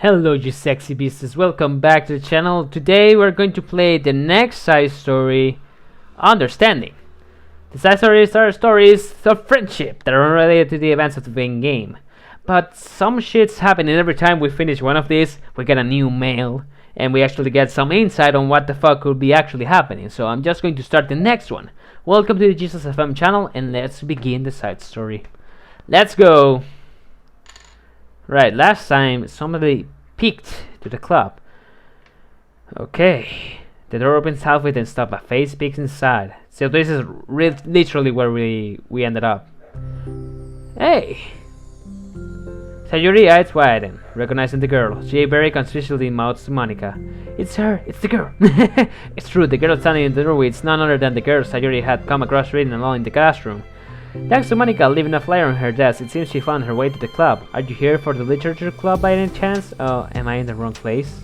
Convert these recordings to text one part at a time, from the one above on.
Hello you sexy beasts, welcome back to the channel. Today we're going to play the next side story, Understanding. The side stories are stories of friendship that are related to the events of the main game. But some shit's happening every time we finish one of these, we get a new mail, and we actually get some insight on what the fuck could be actually happening. So I'm just going to start the next one. Welcome to the gsusfm channel, and let's begin the side story. Let's go! Right, last time somebody peeked to the club. Okay, the door opens halfway and stops. A face peeks inside. So this is literally where we ended up. Hey! Sayuri eyes widen, recognizing the girl. She very conspicuously mouths to Monica. It's her, it's the girl. It's true, the girl standing in the doorway is none other than the girl Sayuri had come across reading alone in the classroom. Thanks to Monica leaving a flyer on her desk, it seems she found her way to the club. Are you here for the literature club by any chance? Oh, am I in the wrong place?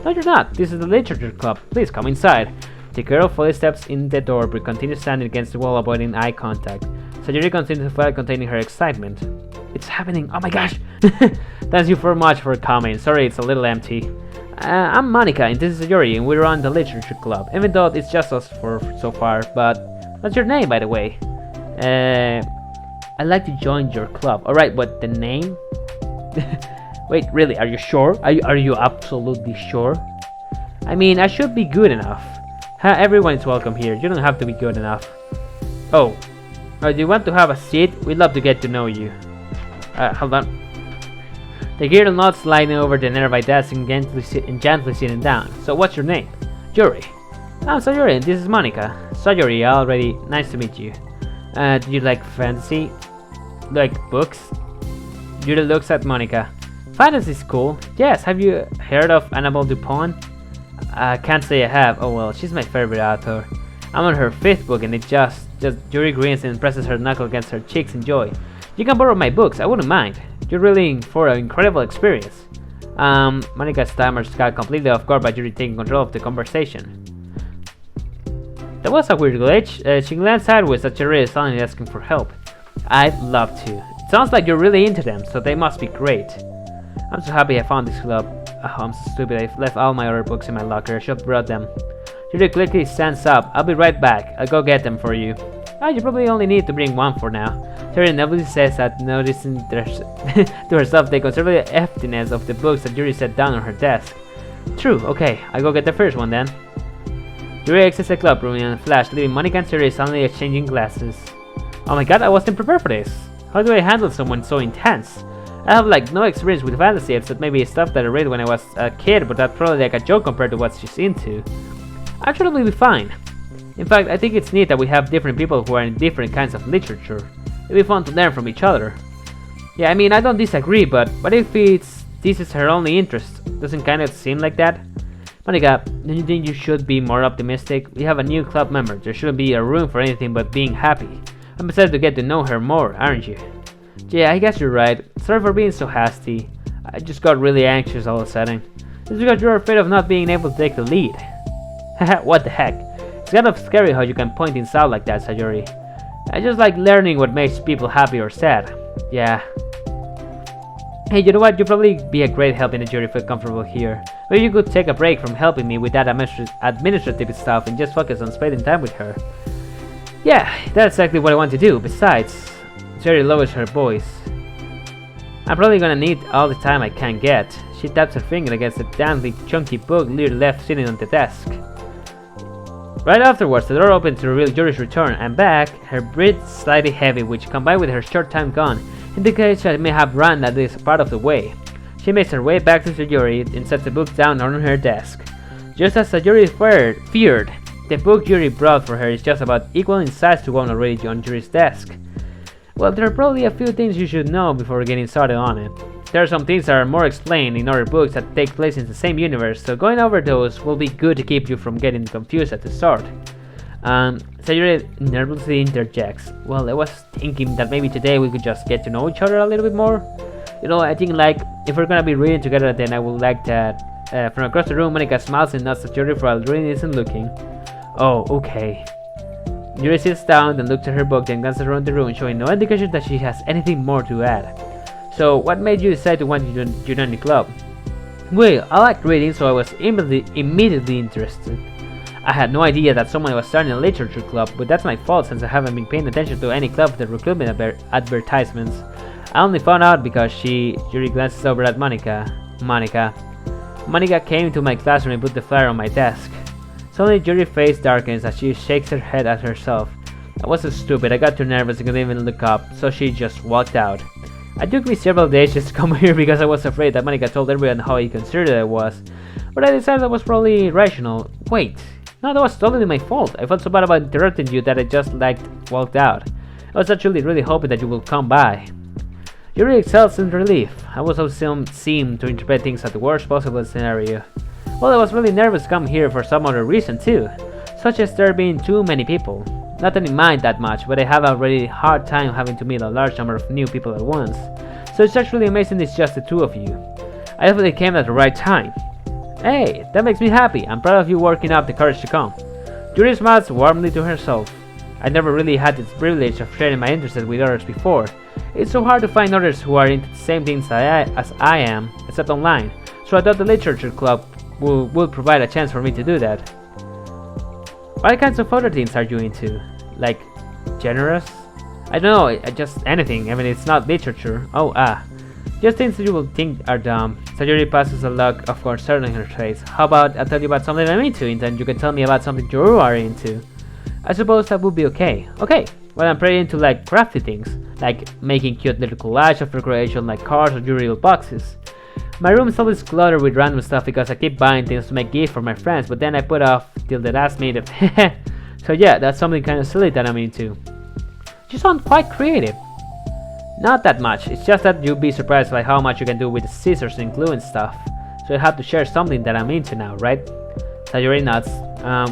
No, you're not. This is the literature club. Please come inside. The girl fully steps in the door but continues standing against the wall, avoiding eye contact. Sayuri continues to file, containing her excitement. It's happening. Oh my gosh! Thank you very much for coming. Sorry, it's a little empty. I'm Monica, and this is Sayuri, and we run the literature club. Even though it's just us for so far, but what's your name, by the way? I'd like to join your club. Alright, but the name? Wait, really, are you sure? Are you absolutely sure? I mean, I should be good enough. Everyone is welcome here. You don't have to be good enough. Oh, do you want to have a seat? We'd love to get to know you. Hold on. The girl nods, sliding over the nearby desk and gently sitting down. So what's your name? Yuri. I'm Sayuri, and this is Monica. Sayuri, already nice to meet you. Do you like fantasy? Like books? Yuri looks at Monica. Fantasy's cool. Yes, have you heard of Annabelle Dupont? I can't say I have. Oh well, she's my favorite author. I'm on her 5th book and it just Yuri grins and presses her knuckle against her cheeks in joy. You can borrow my books, I wouldn't mind. You're really in for an incredible experience. Monica stammers, got completely off guard by Yuri taking control of the conversation. That was a weird glitch. She glanced sideways at Yuri, suddenly asking for help. I'd love to. It sounds like you're really into them, so they must be great. I'm so happy I found this club. Oh, I'm so stupid. I left all my other books in my locker. I should have brought them. Yuri quickly stands up. I'll be right back. I'll go get them for you. Oh, you probably only need to bring one for now. Yuri nervously says that, noticing to herself the conservative emptiness of the books that Yuri set down on her desk. True, okay. I'll go get the first one then. Yuri exits the club room in a flash, leaving Monica and Sayuri suddenly exchanging glasses. Oh my god, I wasn't prepared for this. How do I handle someone so intense? I have like no experience with fantasy except maybe stuff that I read when I was a kid, but that's probably like a joke compared to what she's into. Actually, we'll be fine. In fact, I think it's neat that we have different people who are in different kinds of literature. It'll be fun to learn from each other. Yeah, I mean, I don't disagree, but what if this is her only interest? Doesn't kind of seem like that? Monica, don't you think you should be more optimistic? We have a new club member. There shouldn't be a room for anything but being happy. I'm excited to get to know her more, aren't you? Yeah, I guess you're right. Sorry for being so hasty. I just got really anxious all of a sudden. It's because you're afraid of not being able to take the lead. Haha, what the heck? It's kind of scary how you can point things out like that, Sayuri. I just like learning what makes people happy or sad. Yeah. Hey, you know what? You'd probably be a great help in the jury feel comfortable here. Maybe you could take a break from helping me with that administrative stuff and just focus on spending time with her. Yeah, that's exactly what I want to do. Besides, Sayuri lowers her voice. I'm probably gonna need all the time I can get. She taps her finger against the damnly chunky book Lear left sitting on the desk. Right afterwards, the door opens to reveal Yuri's return, and back, her breath slightly heavy, which combined with her short time gone, indicates she may have run at least part of the way. She makes her way back to Sayuri and sets the book down on her desk. Just as Sayuri feared, the book Yuri brought for her is just about equal in size to one already on Yuri's desk. Well, there are probably a few things you should know before getting started on it. There are some things that are more explained in other books that take place in the same universe, so going over those will be good to keep you from getting confused at the start. Sayuri nervously interjects. Well, I was thinking that maybe today we could just get to know each other a little bit more. You know, I think like, if we're gonna be reading together, then I would like that. From across the room, Monica smiles and nods at Yuri for while reading isn't looking. Oh, okay. Yuri sits down and looks at her book, then glances around the room, showing no indication that she has anything more to add. So, what made you decide to want to join the club? Well, I like reading, so I was immediately interested. I had no idea that someone was starting a literature club, but that's my fault since I haven't been paying attention to any club with the recruitment advertisements. I only found out because Yuri glances over at Monica came to my classroom and put the flyer on my desk. Suddenly Yuri's face darkens as she shakes her head at herself. I was so stupid, I got too nervous and couldn't even look up, so she just walked out. It took me several days just to come here because I was afraid that Monica told everyone how inconsiderate I was. But I decided that was probably rational. Wait, no, that was totally my fault. I felt so bad about interrupting you that I just walked out. I was actually really hoping that you would come by. Yuri exhales in relief. I was also seemed to interpret things at the worst possible scenario. Well, I was really nervous to come here for some other reason too, such as there being too many people. Not that I mind that much, but I have a really hard time having to meet a large number of new people at once. So it's actually amazing it's just the two of you. I definitely came at the right time. Hey, that makes me happy. I'm proud of you working up the courage to come. Yuri smiles warmly to herself. I never really had this privilege of sharing my interests with others before. It's so hard to find others who are into the same things as I am, except online, so I thought the literature club would provide a chance for me to do that. What kinds of other things are you into? Like, generous? I don't know, just anything, I mean it's not literature. Just things that you will think are dumb. Sayuri passes a look of concern on her face. How about I tell you about something I'm into, and then you can tell me about something you are into? I suppose that would be okay. Okay, well I'm pretty into like crafty things, like making cute little collage of decoration like cars or jewelry boxes. My room is always cluttered with random stuff because I keep buying things to make gifts for my friends, but then I put off till the last minute. So yeah, that's something kind of silly that I'm into. You sound quite creative. Not that much, it's just that you'd be surprised by how much you can do with scissors and glue and stuff. So I have to share something that I'm into now, right? Sayuri nods.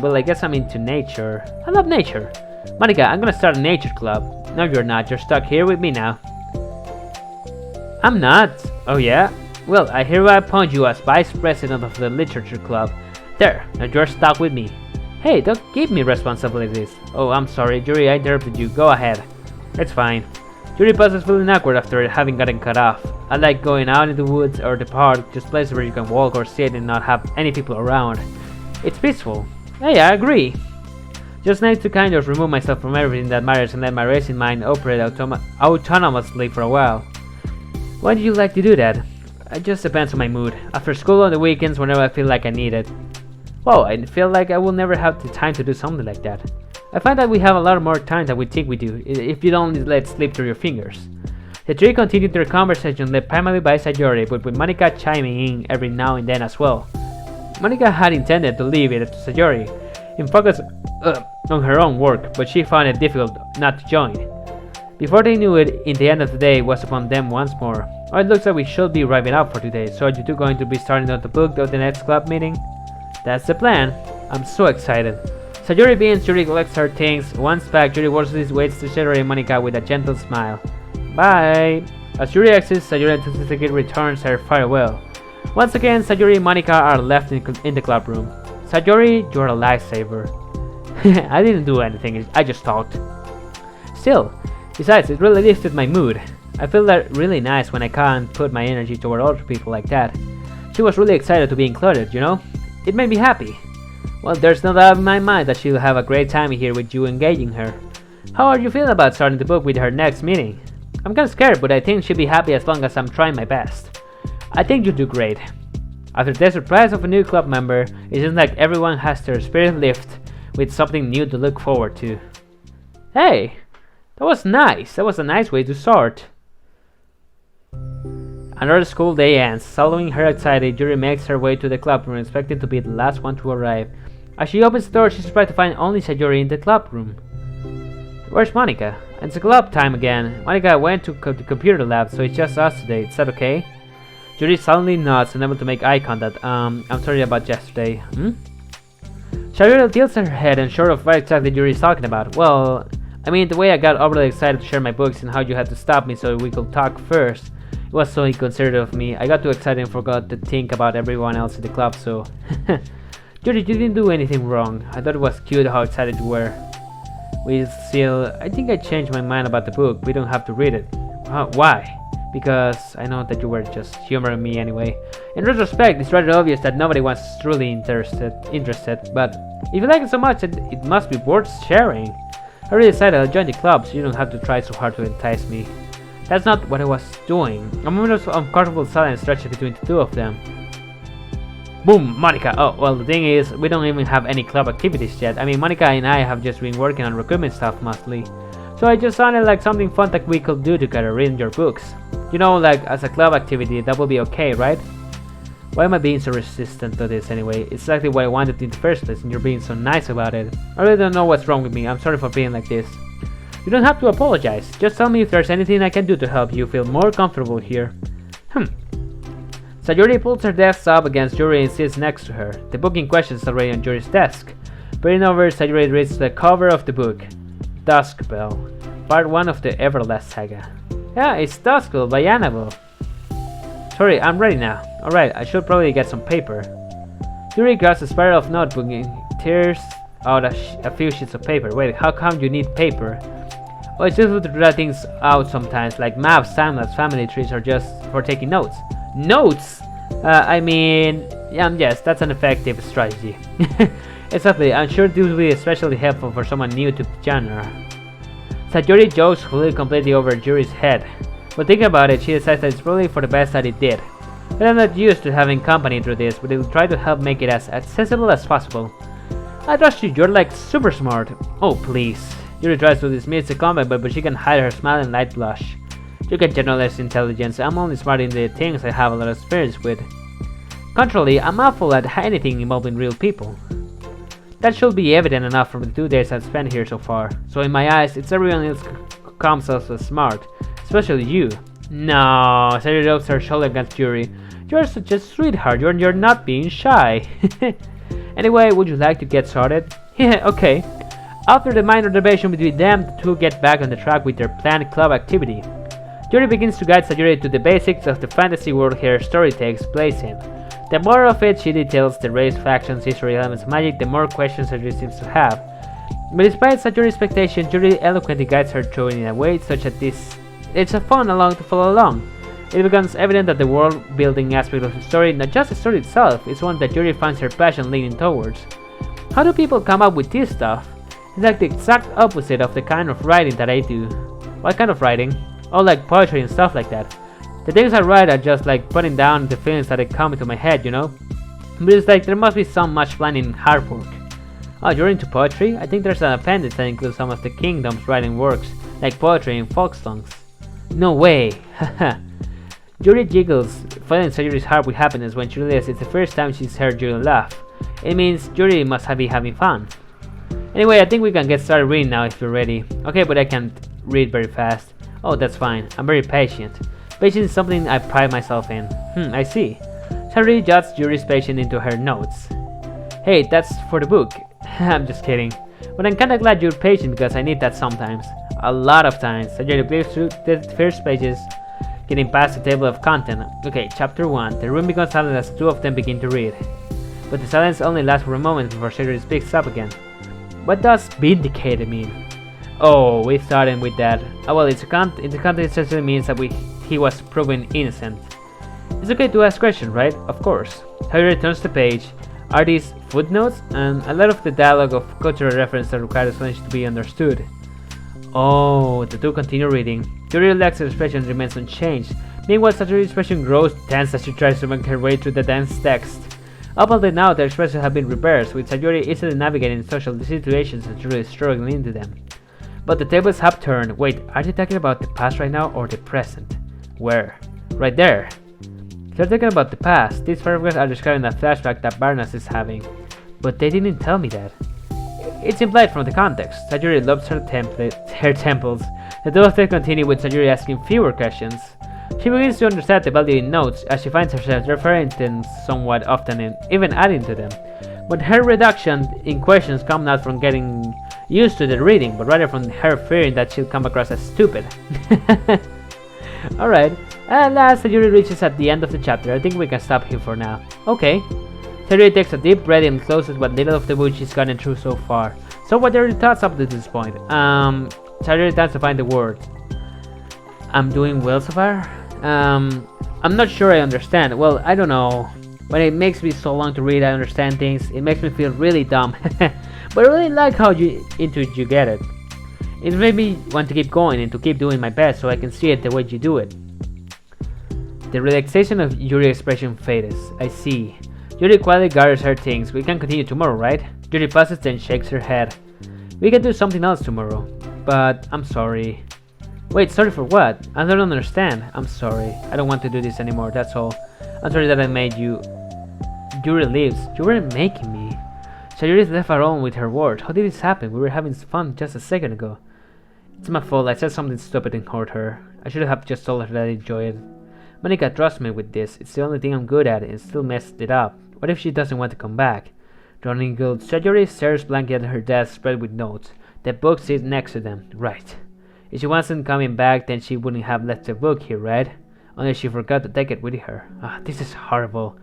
Well, I guess I'm into nature. I love nature. Monica, I'm gonna start a nature club. No, you're not. You're stuck here with me now. I'm not. Oh yeah? Well, I hereby appoint you as vice president of the literature club. There, now you're stuck with me. Hey, don't give me responsibilities. Oh, I'm sorry, Yuri, I interrupted you. Go ahead. It's fine. Yuri passes feeling awkward after having gotten cut off. I like going out in the woods or the park, just places where you can walk or sit and not have any people around. It's peaceful. Hey, I agree. Just need to kind of remove myself from everything that matters and let my racing mind operate autonomously for a while. Why do you like to do that? It just depends on my mood. After school on the weekends, whenever I feel like I need it. Well, I feel like I will never have the time to do something like that. I find that we have a lot more time than we think we do, if you don't let it slip through your fingers. The three continued their conversation led primarily by Sayori, but with Monica chiming in every now and then as well. Monica had intended to leave it to Sayori and focus on her own work, but she found it difficult not to join. Before they knew it, in the end of the day was upon them once more. Oh, it looks like we should be wrapping up for today, so are you two going to be starting on the book of the next club meeting? That's the plan. I'm so excited. Sayori beams, Yuri collects her things. Once back, Yuri worsley waits to Sayori and Monica with a gentle smile. Bye! As Yuri exits, Sayori enthusiastically returns her farewell. Once again, Sayori and Monica are left in the club room. Sayori, you're a lifesaver. I didn't do anything, I just talked. Still, besides, it really lifted my mood. I feel that really nice when I can't put my energy toward other people like that. She was really excited to be included, you know? It made me happy. Well, there's no doubt in my mind that she'll have a great time here with you engaging her. How are you feeling about starting the book with her next meeting? I'm kinda scared, but I think she'll be happy as long as I'm trying my best. I think you'll do great. After the surprise of a new club member, it seems like everyone has their spirit lift with something new to look forward to. Hey, that was nice. That was a nice way to start. Another school day ends. Following her excited, Yuri makes her way to the club room, expecting to be the last one to arrive. As she opens the door, she's surprised to find only Sayori in the club room. Where's Monica? It's club time again. Monica went to the computer lab, so it's just us today. Is that okay? Yuri suddenly nods, unable to make eye contact. I'm sorry about yesterday. Sayori tilts her head and sure of what exactly Yuri is talking about. Well, I mean, the way I got overly excited to share my books and how you had to stop me so we could talk first. It was so inconsiderate of me. I got too excited and forgot to think about everyone else in the club, so... Yuri, you didn't do anything wrong. I thought it was cute how excited you were. I think I changed my mind about the book. We don't have to read it. Why? Because I know that you were just humoring me anyway. In retrospect, it's rather obvious that nobody was truly interested, but if you like it so much, it must be worth sharing. I already decided I'll join the club, so you don't have to try so hard to entice me. That's not what I was doing. A moment of uncomfortable silence stretched between the two of them. Boom, Monica. Oh, well, the thing is, we don't even have any club activities yet. I mean, Monica and I have just been working on recruitment stuff mostly. So I just sounded like something fun that we could do together, reading your books. You know, like, as a club activity, that will be okay, right? Why am I being so resistant to this anyway? It's exactly what I wanted in the first place, and you're being so nice about it. I really don't know what's wrong with me. I'm sorry for being like this. You don't have to apologize. Just tell me if there's anything I can do to help you feel more comfortable here. Sayuri pulls her desk up against Yuri and sits next to her. The book in question is already on Yuri's desk. Bending over, Sayuri reads the cover of the book. Dusk Bell, Part 1 of the Everlast Saga. Yeah, it's Dusk Bell by Annabelle. Sorry, I'm ready now. Alright, I should probably get some paper. Yuri grabs a spiral of notebook and tears out a few sheets of paper. Wait, how come you need paper? Oh, it's useful to draw things out sometimes, like maps, timelines, family trees, or just for taking notes. Notes? I mean, yes, that's an effective strategy. Exactly, I'm sure this will be especially helpful for someone new to the genre. Sayuri jokes flew completely over Yuri's head, but thinking about it, she decides that it's probably for the best that it did. But I'm not used to having company through this, but it'll try to help make it as accessible as possible. I trust you, you're like super smart. Oh, please. Yuri tries to dismiss the comment, but she can hide her smile and light blush. You get generalized intelligence. I'm only smart in the things I have a lot of experience with. Contrarily, I'm awful at anything involving real people. That should be evident enough from the 2 days I've spent here so far. So in my eyes, it's everyone else comes as smart, especially you. No, Sayuri rubs her shoulder against Yuri. You're such a sweetheart. You're not being shy. Anyway, would you like to get started? Yeah, okay. After the minor debation between them, the two get back on the track with their planned club activity. Yuri begins to guide Sayuri to the basics of the fantasy world her story takes place in. The more of it she details the race, factions, history, elements, magic, the more questions Sayuri seems to have. But despite Sayuri's expectations, Yuri eloquently guides her through it in a way such that it's a fun along to follow along. It becomes evident that the world-building aspect of the story, not just the story itself, is one that Yuri finds her passion leaning towards. How do people come up with this stuff? It's like the exact opposite of the kind of writing that I do. What kind of writing? Oh, like poetry and stuff like that. The things I write are just like putting down the feelings that come into my head, you know? But it's like there must be so much planning and hard work. Oh, you're into poetry? I think there's an appendix that includes some of the kingdom's writing works, like poetry and folk songs. No way! Haha. Yuri giggles, filling Sayuri's heart with happiness when she realizes it's the first time she's heard Yuri laugh. It means Yuri must be having fun. Anyway, I think we can get started reading now if you're ready. Okay, but I can't read very fast. Oh, that's fine. I'm very patient. Patience is something I pride myself in. I see. Sayuri jots Yuri's patience into her notes. Hey, that's for the book. I'm just kidding. But I'm kinda glad you're patient because I need that sometimes. A lot of times. Sayuri flips through the first pages, getting past the table of content. Okay, chapter 1. The room becomes silent as two of them begin to read. But the silence only lasts for a moment before Sayuri speaks up again. What does vindicated mean? Oh, we started with that. Oh well, in the context it essentially means that he was proven innocent. It's okay to ask questions, right? Of course. Sayuri turns the page. Are these footnotes? And a lot of the dialogue of cultural reference that requires explanation to be understood. Oh, the two continue reading. Yuri relaxes, her expression remains unchanged. Meanwhile, Sayuri's expression grows tense as she tries to make her way through the dense text. Up until now, the expressions have been reversed, with Sayuri easily navigating social situations and Yuri struggling into them. But the tables have turned. Wait, are they talking about the past right now or the present? Where? Right there. They're talking about the past. These paragraphs are describing a flashback that Barnes is having. But they didn't tell me that. It's implied from the context. Sayuri loves her temples. The two of them continue with Sayuri asking fewer questions. She begins to understand the value in notes as she finds herself referring to them somewhat often and even adding to them. But her reduction in questions come not from getting used to the reading, but rather from her fearing that she'll come across as stupid. Alright, at last Sayuri reaches at the end of the chapter. I think we can stop here for now. Okay. Sayuri takes a deep breath and closes what little of the book she's gotten through so far. So what are your thoughts up to this point? Sayuri tries to find the word. I'm doing well so far. I'm not sure I understand. Well, I don't know. When it makes me so long to read, I understand things. It makes me feel really dumb. But I really like how into it you get it. It made me want to keep going and to keep doing my best so I can see it the way you do it. The relaxation of Yuri's expression fades. I see. Yuri quietly gathers her things. We can continue tomorrow, right? Yuri pauses, then shakes her head. We can do something else tomorrow. But I'm sorry. Wait, sorry for what? I don't understand. I'm sorry. I don't want to do this anymore, that's all. I'm sorry that I made you. Yuri leaves. You weren't making me. So Yuri is left alone with her ward. How did this happen? We were having fun just a second ago. It's my fault. I said something stupid and hurt her. I should have just told her that I enjoy it. Monica, trust me with this. It's the only thing I'm good at and still messed it up. What if she doesn't want to come back? Drowning guilt. Yuri stares blankly at her desk spread with notes. The book sits next to them. Right. If she wasn't coming back, then she wouldn't have left the book he read. Only she forgot to take it with her. This is horrible.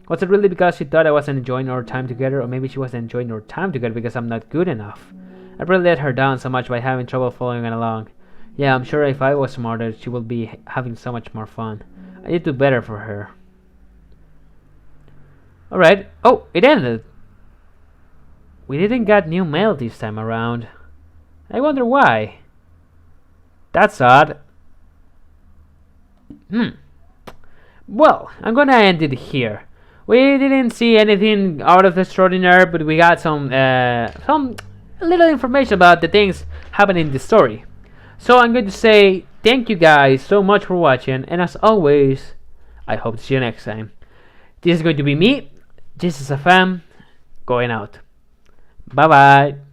Was it really because she thought I wasn't enjoying our time together, or maybe she wasn't enjoying our time together because I'm not good enough? I really let her down so much by having trouble following along. Yeah, I'm sure if I was smarter, she would be having so much more fun. I need to do better for her. Alright. Oh, it ended. We didn't get new mail this time around. I wonder why. That's odd. Well, I'm gonna end it here. We didn't see anything out of the extraordinary, but we got some little information about the things happening in the story. So I'm going to say thank you guys so much for watching, and as always, I hope to see you next time. This is going to be me, gsusfm, going out. Bye bye.